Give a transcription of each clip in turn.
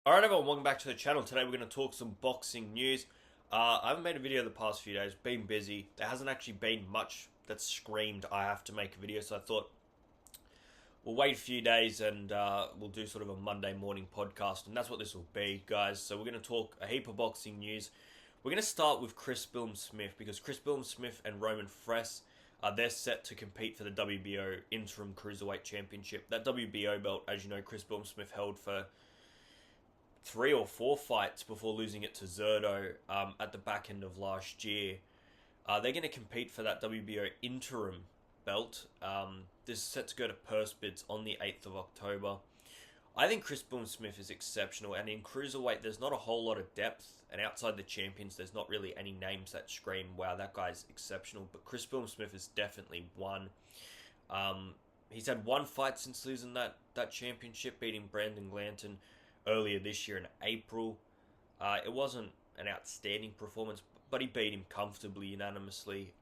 Alright everyone, welcome back to the channel. Today we're going to talk some boxing news. I haven't made a video the past few days, been busy. There hasn't actually been much that screamed I have to make a video, so I thought we'll wait a few days and we'll do sort of a Monday morning podcast, and that's what this will be, guys. So we're going to talk a heap of boxing news. We're going to start with Chris Billam Smith, because Chris Billam Smith and Roman Fress, they're set to compete for the WBO Interim Cruiserweight Championship. That WBO belt, as you know, Chris Billam Smith held for 3 or 4 fights before losing it to Zerto at the back end of last year. They're going to compete for that WBO interim belt. This is set to go to purse bids on the 8th of October. I think Chris Billam Smith is exceptional, and in Cruiserweight there's not a whole lot of depth, and outside the champions there's not really any names that scream, wow, that guy's exceptional, but Chris Billam Smith is definitely one. He's had one fight since losing that championship, beating Brandon Glanton earlier this year in April. It wasn't an outstanding performance, but he beat him comfortably, unanimously.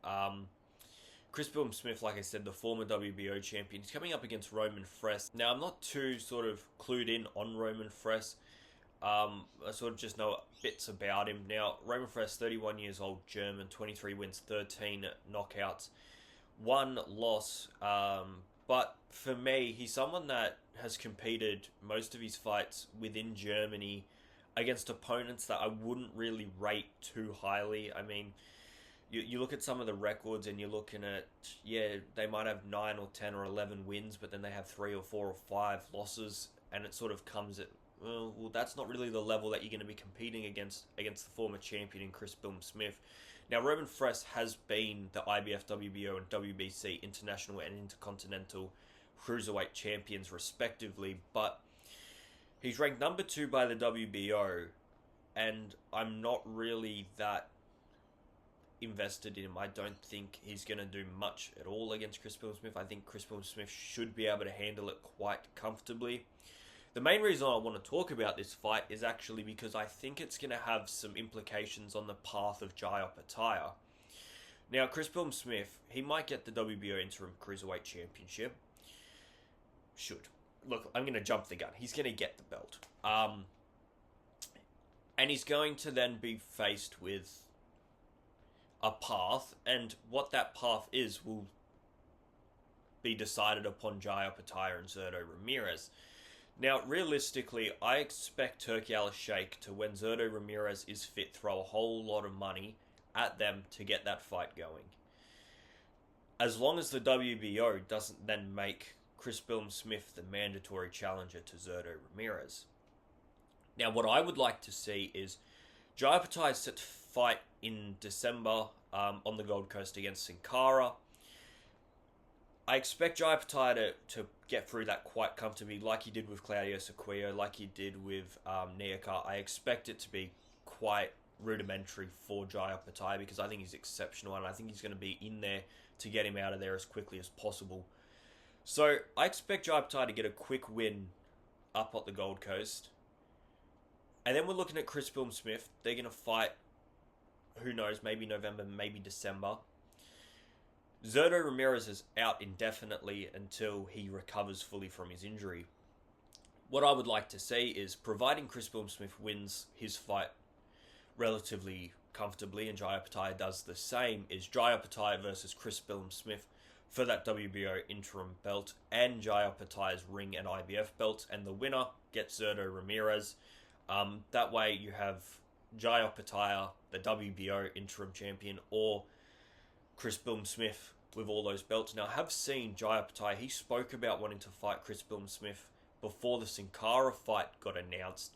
Chris Billam Smith, like I said, the former WBO champion, he's coming up against Roman Fress. Now, I'm not too sort of clued in on Roman Fress. I sort of just know bits about him. Now, Roman Fress, 31 years old, German, 23 wins, 13 knockouts, 1 loss. But for me, he's someone that has competed most of his fights within Germany against opponents that I wouldn't really rate too highly. I mean, you look at some of the records and you're looking at, yeah, they might have 9 or 10 or 11 wins, but then they have 3 or 4 or 5 losses, and it sort of comes at, well, that's not really the level that you're going to be competing against the former champion in Chris Billam Smith. Now, Roman Fress has been the IBF, WBO, and WBC International and Intercontinental Cruiserweight champions, respectively, but he's ranked number 2 by the WBO, and I'm not really that invested in him. I don't think he's going to do much at all against Chris Billam Smith. I think Chris Billam Smith should be able to handle it quite comfortably. The main reason I want to talk about this fight is actually because I think it's going to have some implications on the path of Jai Opetaia. Now, Chris Billam Smith, he might get the WBO Interim Cruiserweight Championship. Should. Look, I'm going to jump the gun. He's going to get the belt. And he's going to then be faced with a path, and what that path is will be decided upon Jai Opetaia and Zerto Ramirez. Now, realistically, I expect Turki Al-Sheikh to, when Zerto Ramirez is fit, throw a whole lot of money at them to get that fight going. As long as the WBO doesn't then make Chris Billam Smith the mandatory challenger to Zerto Ramirez. Now, what I would like to see is Jai Opetaia is set to fight in December on the Gold Coast against Sin Cara. I expect Jai Opetaia to get through that quite comfortably, like he did with Claudio Sequillo, like he did with Niakar. I expect it to be quite rudimentary for Jai Opetaia, because I think he's exceptional, and I think he's going to be in there to get him out of there as quickly as possible. So I expect Jai Opetaia to get a quick win up at the Gold Coast. And then we're looking at Chris Billam Smith. They're going to fight, who knows, maybe November, maybe December. Zerto Ramirez is out indefinitely until he recovers fully from his injury. What I would like to see is, providing Chris Billam Smith wins his fight relatively comfortably and Jai Opetaia does the same, is Jai Opetaia versus Chris Billam Smith for that WBO interim belt and Jai Opetaia's ring and IBF belts, and the winner gets Zerto Ramirez. That way you have Jai Opetaia, the WBO interim champion, or Chris Billam Smith with all those belts. Now, I have seen Jai Opetaia, he spoke about wanting to fight Chris Billam Smith before the Sin Cara fight got announced.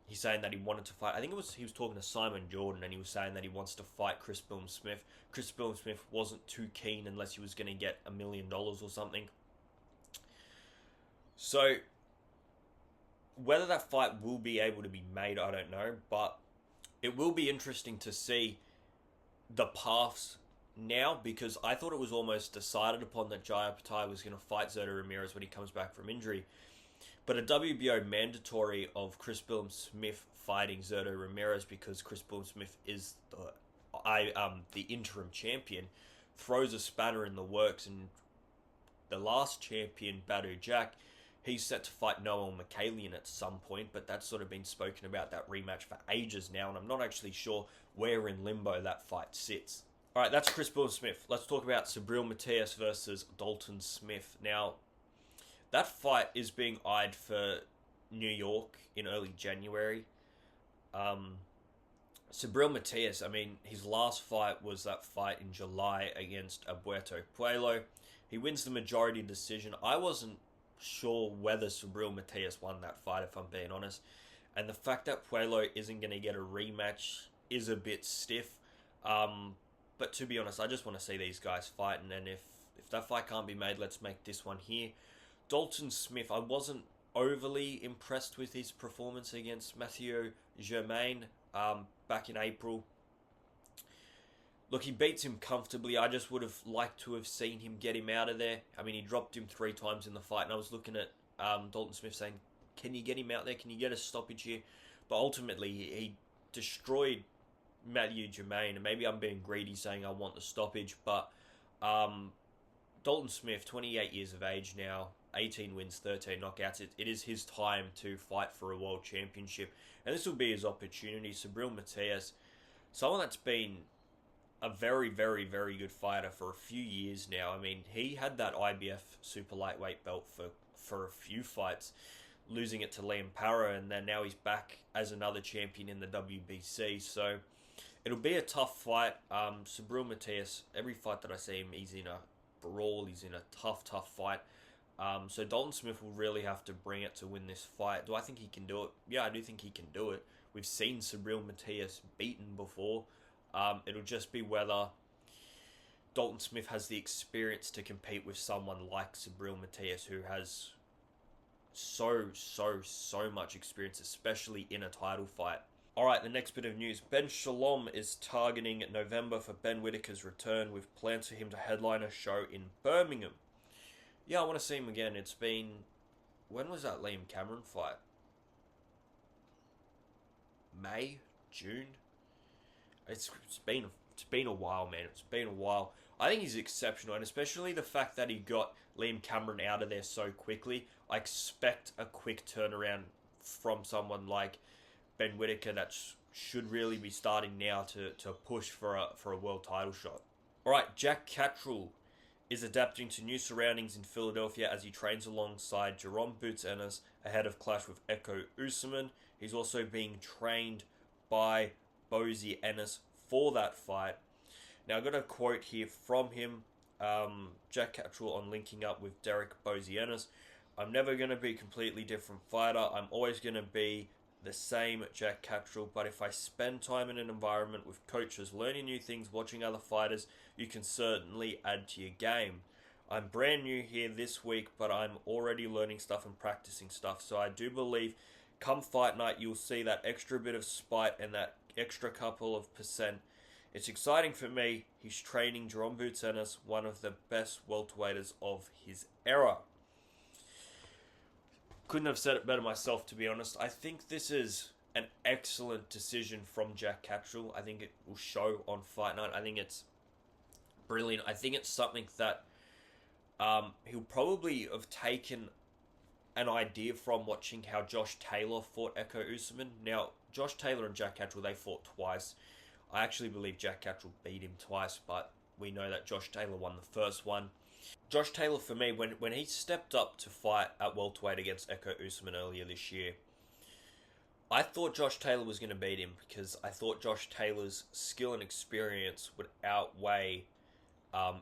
He's saying that he wanted to fight, I think he was talking to Simon Jordan, and he was saying that he wants to fight Chris Billam Smith. Chris Billam Smith wasn't too keen unless he was going to get $1 million or something. So, whether that fight will be able to be made, I don't know, but it will be interesting to see the paths now, because I thought it was almost decided upon that Jai Opetaia was going to fight Zerto Ramirez when he comes back from injury. But a WBO mandatory of Chris Billam Smith fighting Zerto Ramirez, because Chris Billam Smith is the interim champion, throws a spanner in the works. And the last champion, Badu Jack, He's set to fight Noel Michaelian at some point, but that's sort of been spoken about, that rematch, for ages now, and I'm not actually sure where in limbo that fight sits. Alright, that's Chris Billam-Smith. Let's talk about Subriel Matias versus Dalton Smith. Now, that fight is being eyed for New York in early January. Subriel Matias, I mean, his last fight was that fight in July against Alberto Puello. He wins the majority decision. I wasn't sure whether Subriel Matias won that fight, if I'm being honest. And the fact that Puello isn't going to get a rematch is a bit stiff. But to be honest, I just want to see these guys fighting. And if that fight can't be made, let's make this one here. Dalton Smith, I wasn't overly impressed with his performance against Mathieu Germain back in April. Look, he beats him comfortably. I just would have liked to have seen him get him out of there. I mean, he dropped him 3 times in the fight, and I was looking at Dalton Smith saying, can you get him out there? Can you get a stoppage here? But ultimately, he destroyed Mathieu Germain, and maybe I'm being greedy saying I want the stoppage, but Dalton Smith, 28 years of age now, 18 wins, 13 knockouts. It is his time to fight for a world championship, and this will be his opportunity. Subriel Matias, someone that's been a very, very, very good fighter for a few years now. I mean, he had that IBF super lightweight belt for a few fights, losing it to Liam Parra, and then now he's back as another champion in the WBC. So it'll be a tough fight. Subriel Matias, every fight that I see him, he's in a brawl, he's in a tough fight. So Dalton Smith will really have to bring it to win this fight. Do I think he can do it? Yeah, I do think he can do it. We've seen Subriel Matias beaten before. It'll just be whether Dalton Smith has the experience to compete with someone like Subriel Matias, who has so much experience, especially in a title fight. Alright, the next bit of news. Ben Shalom is targeting November for Ben Whittaker's return, with plans for him to headline a show in Birmingham. Yeah, I want to see him again. It's been... when was that Liam Cameron fight? May? June? It's been a while, man. It's been a while. I think he's exceptional, and especially the fact that he got Liam Cameron out of there so quickly. I expect a quick turnaround from someone like Ben Whittaker that should really be starting now to push for a world title shot. Alright, Jack Catterall is adapting to new surroundings in Philadelphia as he trains alongside Jerome Boots Ennis ahead of clash with Echo Usman. He's also being trained by Bozy Ennis for that fight. Now, I've got a quote here from him, Jack Catterall, on linking up with Derek Bozy Ennis. I'm never going to be a completely different fighter. I'm always going to be the same Jack Catterall, but if I spend time in an environment with coaches, learning new things, watching other fighters, you can certainly add to your game. I'm brand new here this week, but I'm already learning stuff and practicing stuff, so I do believe come fight night you'll see that extra bit of spite and that extra couple of percent. It's exciting for me. He's training Jerome Boots Ennis, one of the best welterweighters of his era. Couldn't have said it better myself, to be honest. I think this is an excellent decision from Jack Catterall. I think it will show on fight night. I think it's brilliant. I think it's something that he'll probably have taken an idea from watching how Josh Taylor fought Echo Usman. Now, Josh Taylor and Jack Catterall, they fought twice. I actually believe Jack Catterall beat him twice, but we know that Josh Taylor won the first one. Josh Taylor, for me, when he stepped up to fight at welterweight against Echo Usman earlier this year, I thought Josh Taylor was going to beat him because I thought Josh Taylor's skill and experience would outweigh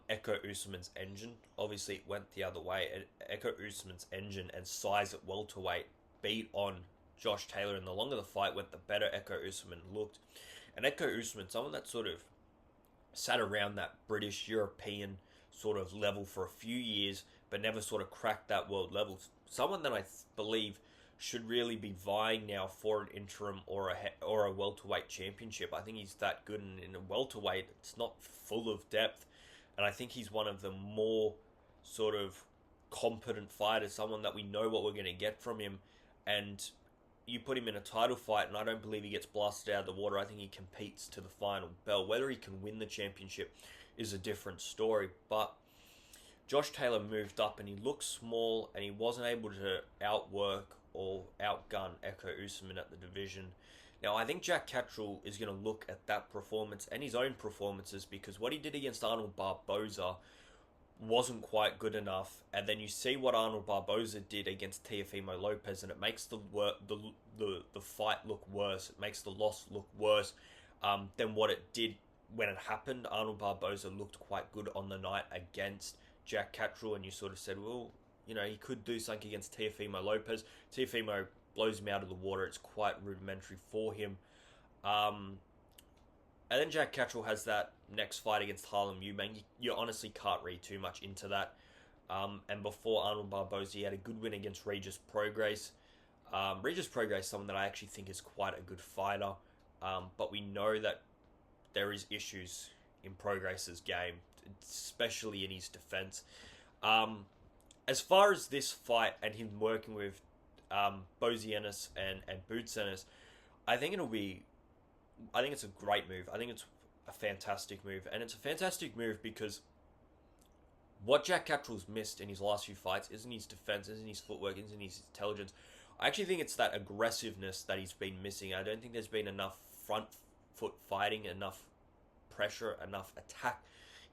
Echo Usman's engine. Obviously, it went the other way. Echo Usman's engine and size at welterweight beat on Josh Taylor, and the longer the fight went, the better Echo Usman looked. And Echo Usman, someone that sort of sat around that British, European sort of level for a few years, but never sort of cracked that world level. Someone that I believe should really be vying now for an interim or a welterweight championship. I think he's that good, and in a welterweight, it's not full of depth, and I think he's one of the more sort of competent fighters, someone that we know what we're going to get from him, and you put him in a title fight, and I don't believe he gets blasted out of the water. I think he competes to the final bell. Whether he can win the championship is a different story, but Josh Taylor moved up and he looked small and he wasn't able to outwork or outgun Echo Usman at the division. Now, I think Jack Catterall is going to look at that performance and his own performances, because what he did against Arnold Barboza wasn't quite good enough. And then you see what Arnold Barboza did against Teofimo Lopez, and it makes the fight look worse. It makes the loss look worse than what it did when it happened. Arnold Barboza looked quite good on the night against Jack Catterall, and you sort of said, well, you know, he could do something against Teofimo Lopez. Teofimo blows him out of the water. It's quite rudimentary for him. And then Jack Catterall has that next fight against Harlem Eubank. You honestly can't read too much into that. And before Arnold Barboza, he had a good win against Regis Prograis. Regis Prograis is someone that I actually think is quite a good fighter. But we know that there is issues in Prograis' game, especially in his defense. As far as this fight and him working with Bozy Ennis and Boots Ennis, I think it's a great move. I think it's a fantastic move. And it's a fantastic move because what Jack Catterall's missed in his last few fights isn't his defense, isn't his footwork, isn't his intelligence. I actually think it's that aggressiveness that he's been missing. I don't think there's been enough front foot fighting, enough pressure, enough attack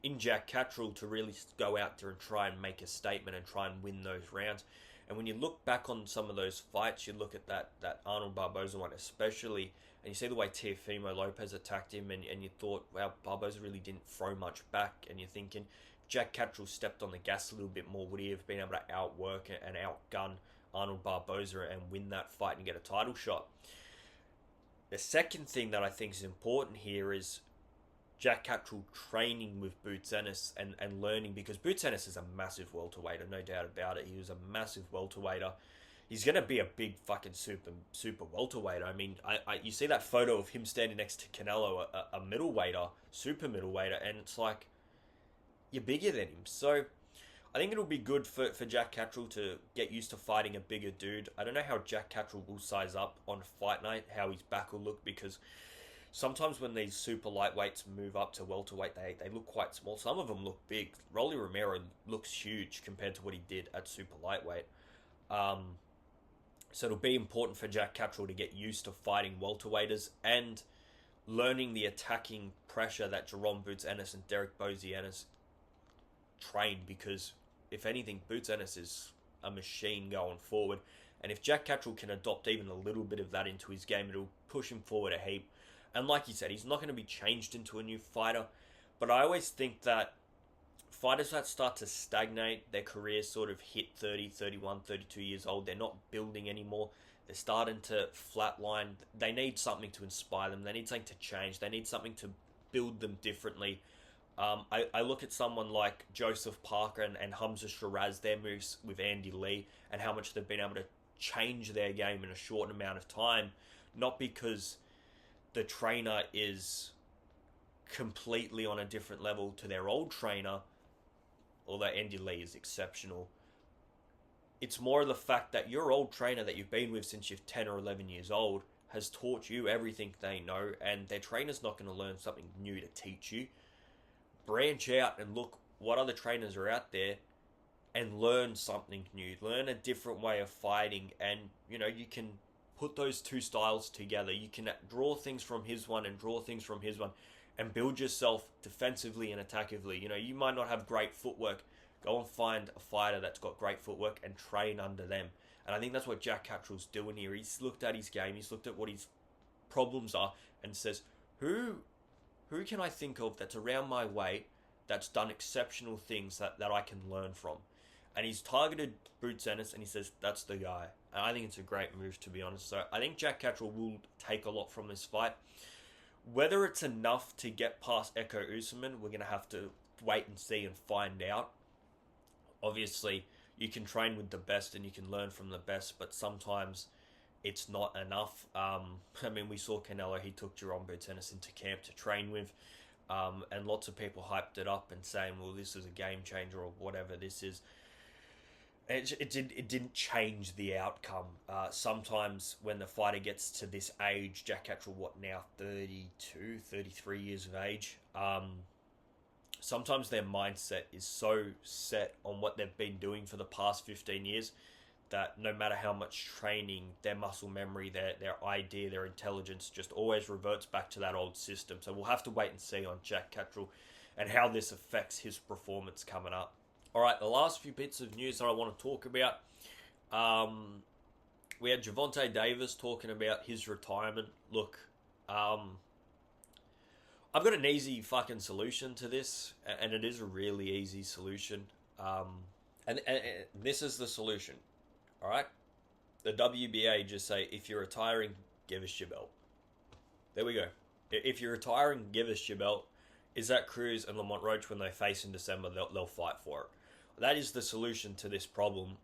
in Jack Catterall to really go out there and try and make a statement and try and win those rounds. And when you look back on some of those fights, you look at that Arnold Barboza one especially, and you see the way Teofimo Lopez attacked him, and you thought, wow, Barboza really didn't throw much back. And you're thinking, Jack Catterall stepped on the gas a little bit more, would he have been able to outwork and outgun Arnold Barboza and win that fight and get a title shot? The second thing that I think is important here is Jack Catterall training with Boots Ennis and learning, because Boots Ennis is a massive welterweighter, no doubt about it. He was a massive welterweighter. He's going to be a big fucking super welterweighter. I mean, you see that photo of him standing next to Canelo, a middleweighter, super middleweighter, and it's like, you're bigger than him. So I think it'll be good for Jack Catterall to get used to fighting a bigger dude. I don't know how Jack Catterall will size up on fight night, how his back will look, because sometimes when these super lightweights move up to welterweight, they look quite small. Some of them look big. Rolly Romero looks huge compared to what he did at super lightweight. So it'll be important for Jack Catterall to get used to fighting welterweighters and learning the attacking pressure that Jerome Boots Ennis and Derek Bozy Ennis train, because if anything, Boots Ennis is a machine going forward. And if Jack Catterall can adopt even a little bit of that into his game, it'll push him forward a heap. And like you said, he's not going to be changed into a new fighter. But I always think that fighters that start to stagnate, their careers sort of hit 30, 31, 32 years old, they're not building anymore. They're starting to flatline. They need something to inspire them. They need something to change. They need something to build them differently. I look at someone like Joseph Parker and Hamza Shiraz, their moves with Andy Lee, and how much they've been able to change their game in a short amount of time. Not because the trainer is completely on a different level to their old trainer, although Andy Lee is exceptional. It's more the fact that your old trainer that you've been with since you're 10 or 11 years old has taught you everything they know, and their trainer's not going to learn something new to teach you. Branch out and look what other trainers are out there and learn something new. Learn a different way of fighting, and you can put those two styles together. You can draw things from his one and draw things from his one and build yourself defensively and attackively. You might not have great footwork. Go and find a fighter that's got great footwork and train under them. And I think that's what Jack Catterall's doing here. He's looked at his game, he's looked at what his problems are, and says, who can I think of that's around my weight that's done exceptional things that I can learn from? And he's targeted Boots Ennis, and he says, that's the guy. And I think it's a great move, to be honest. So I think Jack Catterall will take a lot from this fight. Whether it's enough to get past Echo Usman, we're going to have to wait and see and find out. Obviously, you can train with the best and you can learn from the best, but sometimes it's not enough. We saw Canelo, he took Jerome Boots Ennis into camp to train with, and lots of people hyped it up and saying, well, this is a game changer or whatever this is. It didn't change the outcome. Sometimes when the fighter gets to this age, Jack Catterall, 32, 33 years of age, sometimes their mindset is so set on what they've been doing for the past 15 years that no matter how much training, their muscle memory, their idea, their intelligence just always reverts back to that old system. So we'll have to wait and see on Jack Catterall and how this affects his performance coming up. All right, the last few bits of news that I want to talk about. We had Gervonta Davis talking about his retirement. Look, I've got an easy fucking solution to this, and it is a really easy solution. And this is the solution. All right, the WBA just say, if you're retiring, give us your belt. There we go. If you're retiring, give us your belt. Isaac Cruz and Lamont Roach, when they face in December, they'll fight for it. That is the solution to this problem.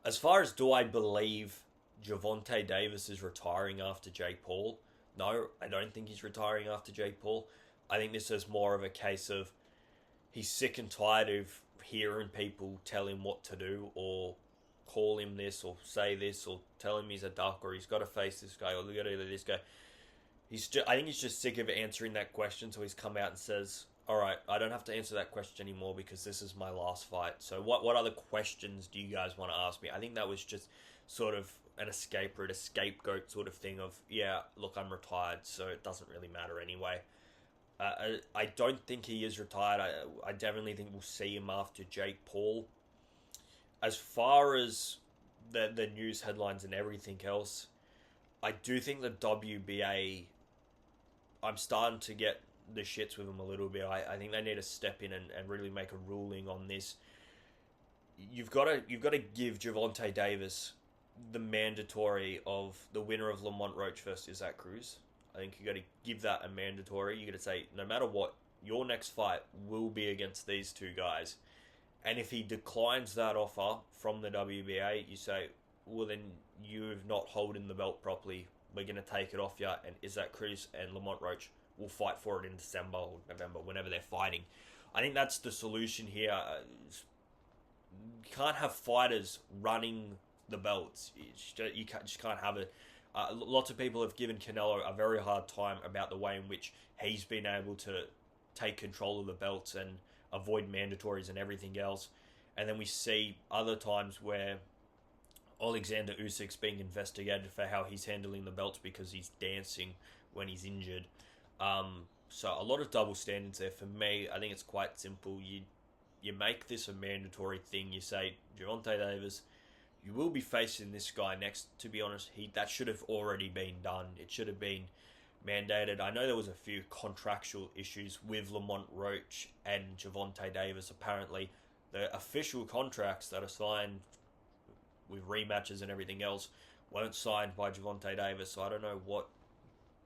As far as do I believe Gervonta Davis is retiring after Jake Paul? No, I don't think he's retiring after Jake Paul. I think this is more of a case of he's sick and tired of hearing people tell him what to do, or call him this, or say this, or tell him he's a duck, or he's got to face this guy, or got to do this guy. I think he's just sick of answering that question, so he's come out and says, all right, I don't have to answer that question anymore because this is my last fight. So what other questions do you guys want to ask me? I think that was just sort of an escape route, a scapegoat sort of thing of, yeah, look, I'm retired, so it doesn't really matter anyway. I don't think he is retired. I definitely think we'll see him after Jake Paul. As far as the news headlines and everything else, I do think the WBA, I'm starting to get the shits with them a little bit. I think they need to step in and really make a ruling on this. You've got to give Gervonta Davis the mandatory of the winner of Lamont Roach versus Isaac Cruz. I think you got to give that a mandatory. You got to say, no matter what, your next fight will be against these two guys. And if he declines that offer from the WBA, you say, well, then you've not holding the belt properly. We're going to take it off you, and Isaac Cruz and Lamont Roach will fight for it in December or November, whenever they're fighting. I think that's the solution here. You can't have fighters running the belts. You just can't have it. Lots of people have given Canelo a very hard time about the way in which he's been able to take control of the belts and avoid mandatories and everything else. And then we see other times where Alexander Usyk's being investigated for how he's handling the belts because he's dancing when he's injured. So a lot of double standards there. For me, I think it's quite simple. You make this a mandatory thing. You say, Gervonta Davis, you will be facing this guy next. To be honest, that should have already been done. It should have been mandated. I know there was a few contractual issues with Lamont Roach and Gervonta Davis. Apparently, the official contracts that are signed with rematches and everything else weren't signed by Gervonta Davis. So I don't know what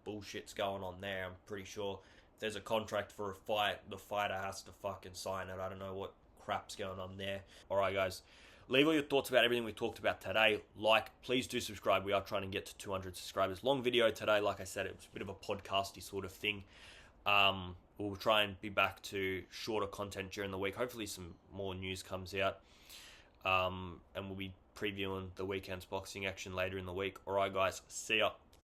bullshit's going on there. I'm pretty sure if there's a contract for a fight, the fighter has to fucking sign it. I don't know what crap's going on there. Alright guys, leave all your thoughts about everything we talked about today. Please do subscribe. We are trying to get to 200 subscribers. Long video today. Like I said, it was a bit of a podcasty sort of thing. We'll try and be back to shorter content during the week. Hopefully some more news comes out. And we'll be previewing the weekend's boxing action later in the week. Alright guys, see ya.